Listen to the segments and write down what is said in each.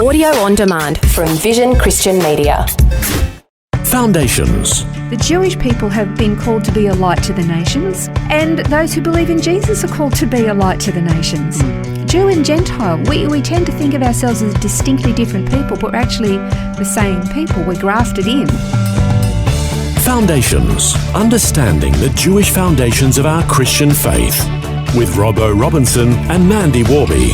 Audio on demand from Vision Christian Media. Foundations. The Jewish people have been called to be a light to the nations, and those who believe in Jesus are called to be a light to the nations. Jew and Gentile, we tend to think of ourselves as distinctly different people, but we're actually the same people. We're grafted in. Foundations. Understanding the Jewish foundations of our Christian faith. With Robbo Robinson and Mandy Warby.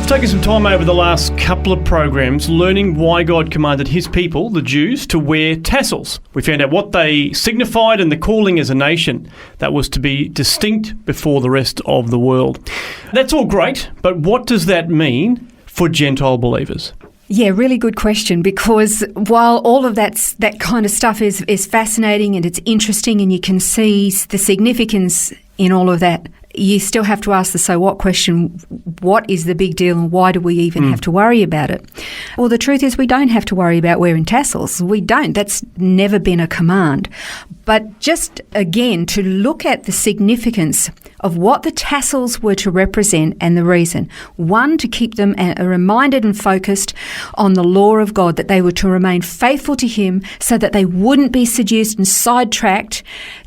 Taking some time over the last couple of programs learning why God commanded his people, the Jews, to wear tassels. We found out what they signified and the calling as a nation that was to be distinct before the rest of the world. That's all great, but what does that mean for Gentile believers? Yeah, really good question, because while all of that kind of stuff is fascinating and it's interesting and you can see the significance in all of that, you still have to ask the so what question. What is the big deal and why do we even have to worry about it? Well, the truth is we don't have to worry about wearing tassels. We don't. That's never been a command. But just, again, to look at the significance of what the tassels were to represent and the reason. One, to keep them reminded and focused on the law of God, that they were to remain faithful to him so that they wouldn't be seduced and sidetracked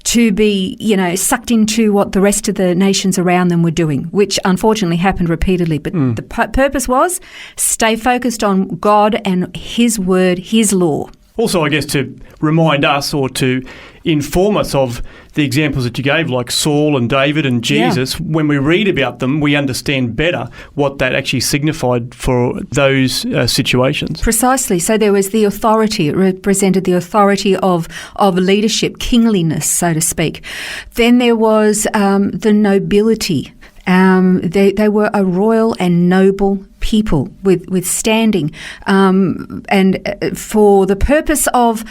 to be, sucked into what the rest of the nations around them were doing, which unfortunately happened repeatedly. But the purpose was stay focused on God and his word, his law. Also, I guess, to remind us or to inform us of the examples that you gave, like Saul and David and Jesus. Yeah. When we read about them, we understand better what that actually signified for those situations. Precisely. So there was the authority. It represented the authority of leadership, kingliness, so to speak. Then there was the nobility. They were a royal and noble people with standing, and for the purpose of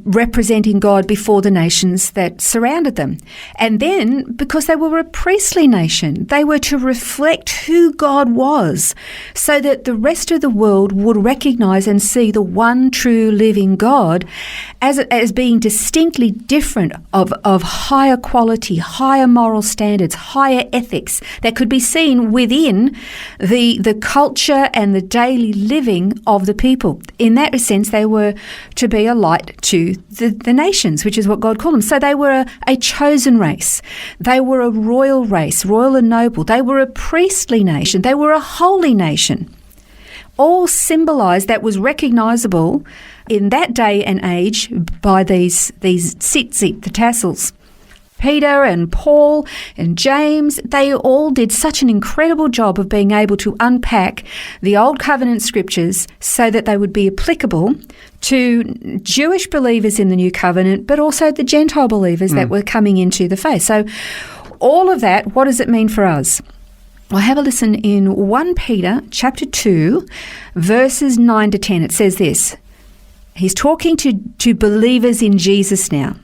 representing God before the nations that surrounded them. And then, because they were a priestly nation, they were to reflect who God was so that the rest of the world would recognize and see the one true living God as being distinctly different, of higher quality, higher moral standards, higher ethics that could be seen within the culture and the daily living of the people. In that sense, they were to be a light to the nations, which is what God called them. So they were a chosen race. They were a royal race, royal and noble. They were a priestly nation. They were a holy nation. All symbolised, that was recognisable in that day and age by these tzitzit, the tassels. Peter and Paul and James, they all did such an incredible job of being able to unpack the Old Covenant scriptures so that they would be applicable to Jewish believers in the New Covenant, but also the Gentile believers that were coming into the faith. So all of that, what does it mean for us? Well, have a listen in 1 Peter chapter 2, verses 9 to 10. It says this. He's talking to believers in Jesus now.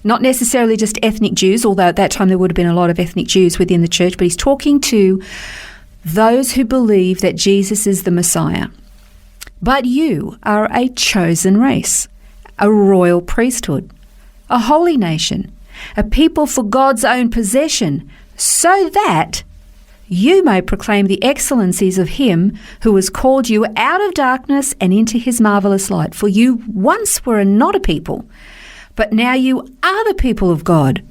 Not necessarily just ethnic Jews, although at that time there would have been a lot of ethnic Jews within the church, but he's talking to those who believe that Jesus is the Messiah. But you are a chosen race, a royal priesthood, a holy nation, a people for God's own possession, so that you may proclaim the excellencies of him who has called you out of darkness and into his marvellous light. For you once were not a people, but now you are the people of God,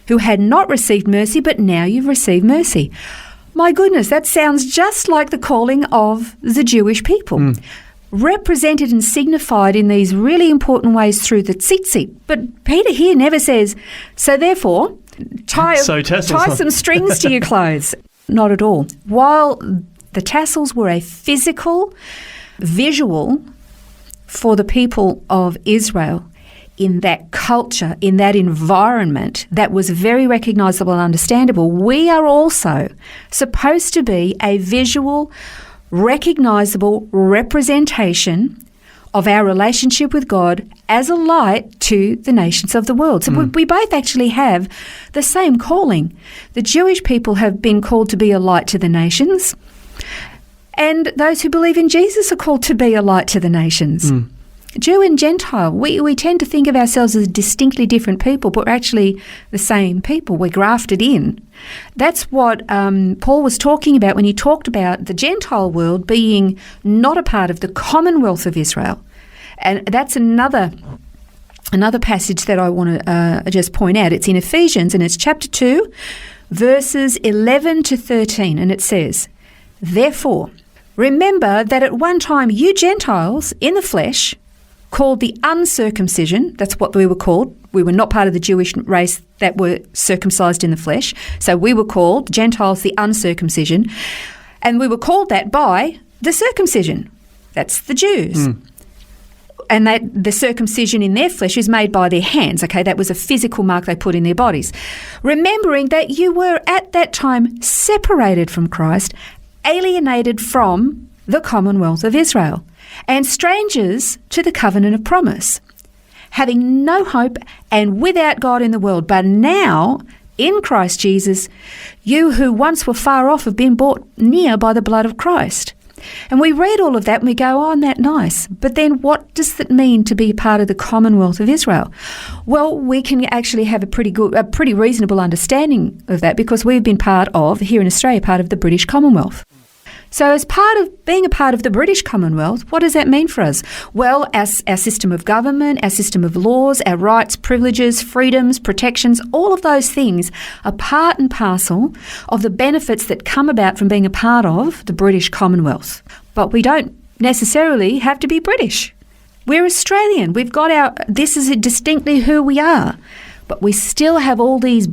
who had not received mercy, but now you've received mercy. My goodness, that sounds just like the calling of the Jewish people, represented and signified in these really important ways through the tzitzit. But Peter here never says, so therefore, tie some strings to your clothes. Not at all. While the tassels were a physical, visual for the people of Israel, in that culture, in that environment that was very recognisable and understandable, we are also supposed to be a visual, recognisable representation of our relationship with God as a light to the nations of the world. So we both actually have the same calling. The Jewish people have been called to be a light to the nations, and those who believe in Jesus are called to be a light to the nations. Jew and Gentile, we tend to think of ourselves as distinctly different people, but we're actually the same people. We're grafted in. That's what Paul was talking about when he talked about the Gentile world being not a part of the commonwealth of Israel. And that's another passage that I want to just point out. It's in Ephesians, and it's chapter 2, verses 11 to 13, and it says, "Therefore, remember that at one time you Gentiles in the flesh, called the uncircumcision," that's what we were called. We were not part of the Jewish race that were circumcised in the flesh. So we were called, Gentiles, the uncircumcision. And we were called that by the circumcision. That's the Jews. And the circumcision in their flesh is made by their hands. Okay, that was a physical mark they put in their bodies. Remembering that you were at that time separated from Christ, alienated from the commonwealth of Israel, and strangers to the covenant of promise, having no hope and without God in the world. But now, in Christ Jesus, you who once were far off have been brought near by the blood of Christ. And we read all of that and we go, oh, isn't that nice? But then what does it mean to be part of the commonwealth of Israel? Well, we can actually have a pretty reasonable understanding of that, because we've been part of, here in Australia, part of the British Commonwealth. So as part of being a part of the British Commonwealth, what does that mean for us? Well, our system of government, our system of laws, our rights, privileges, freedoms, protections, all of those things are part and parcel of the benefits that come about from being a part of the British Commonwealth. But we don't necessarily have to be British. We're Australian. We've got this is distinctly who we are. But we still have all these,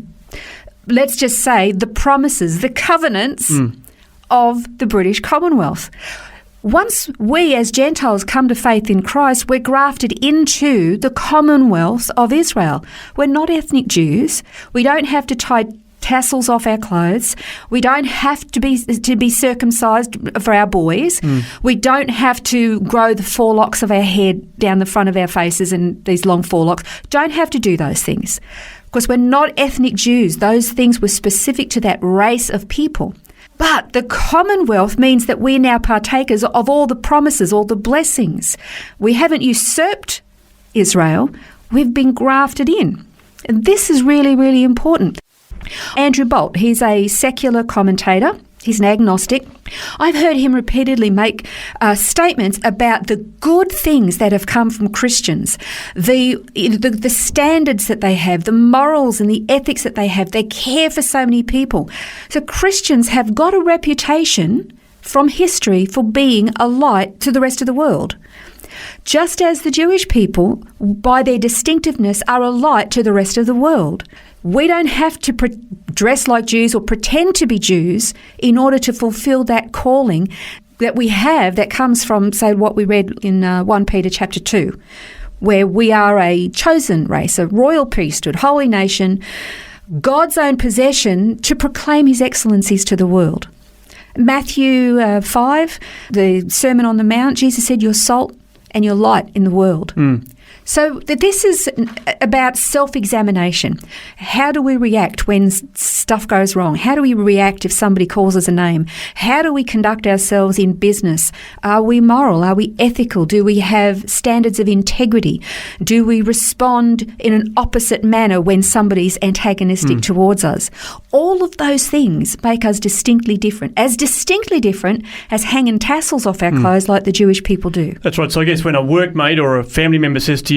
let's just say, the promises, the covenants of the British Commonwealth. Once we as Gentiles come to faith in Christ, we're grafted into the Commonwealth of Israel. We're not ethnic Jews. We don't have to tie tassels off our clothes. We don't have to be circumcised for our boys. We don't have to grow the forelocks of our head down the front of our faces and these long forelocks. Don't have to do those things, because we're not ethnic Jews. Those things were specific to that race of people. But the Commonwealth means that we're now partakers of all the promises, all the blessings. We haven't usurped Israel. We've been grafted in. And this is really, really important. Andrew Bolt, he's a secular commentator. He's an agnostic. I've heard him repeatedly make statements about the good things that have come from Christians, the standards that they have, the morals and the ethics that they have. They care for so many people. So Christians have got a reputation from history for being a light to the rest of the world. Just as the Jewish people, by their distinctiveness, are a light to the rest of the world. We don't have to dress like Jews or pretend to be Jews in order to fulfill that calling that we have that comes from, say, what we read in 1 Peter chapter 2, where we are a chosen race, a royal priesthood, holy nation, God's own possession to proclaim his excellencies to the world. Matthew 5, the Sermon on the Mount, Jesus said, "You're salt and you're light in the world." So this is about self-examination. How do we react when stuff goes wrong? How do we react if somebody calls us a name? How do we conduct ourselves in business? Are we moral? Are we ethical? Do we have standards of integrity? Do we respond in an opposite manner when somebody's antagonistic towards us? All of those things make us distinctly different as hanging tassels off our clothes like the Jewish people do. That's right. So I guess when a workmate or a family member says to you,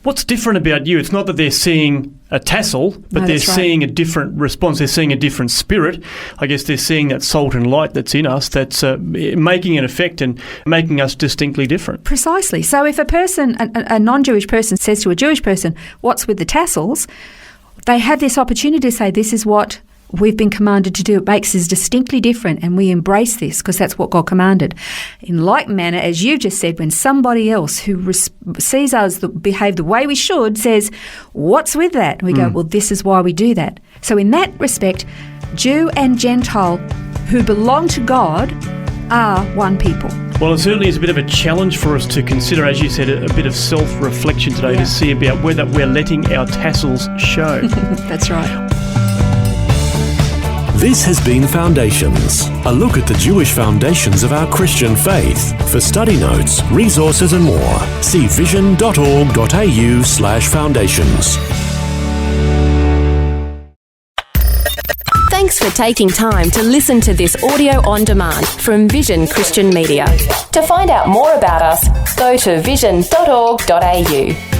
what's different about you? It's not that they're seeing a tassel, but they're seeing a different response. They're seeing a different spirit. I guess they're seeing that salt and light that's in us that's making an effect and making us distinctly different. Precisely. So if a non-Jewish person says to a Jewish person, what's with the tassels? They have this opportunity to say, this is what we've been commanded to do. It makes us distinctly different, and we embrace this because that's what God commanded. In like manner, as you just said, when somebody else who sees us behave the way we should says, what's with that? And we go, well, this is why we do that. So in that respect, Jew and Gentile who belong to God are one people. Well, it certainly is a bit of a challenge for us to consider, as you said, a bit of self-reflection today to see about whether we're letting our tassels show. That's right. This has been Foundations, a look at the Jewish foundations of our Christian faith. For study notes, resources and more, see vision.org.au/foundations. Thanks for taking time to listen to this audio on demand from Vision Christian Media. To find out more about us, go to vision.org.au.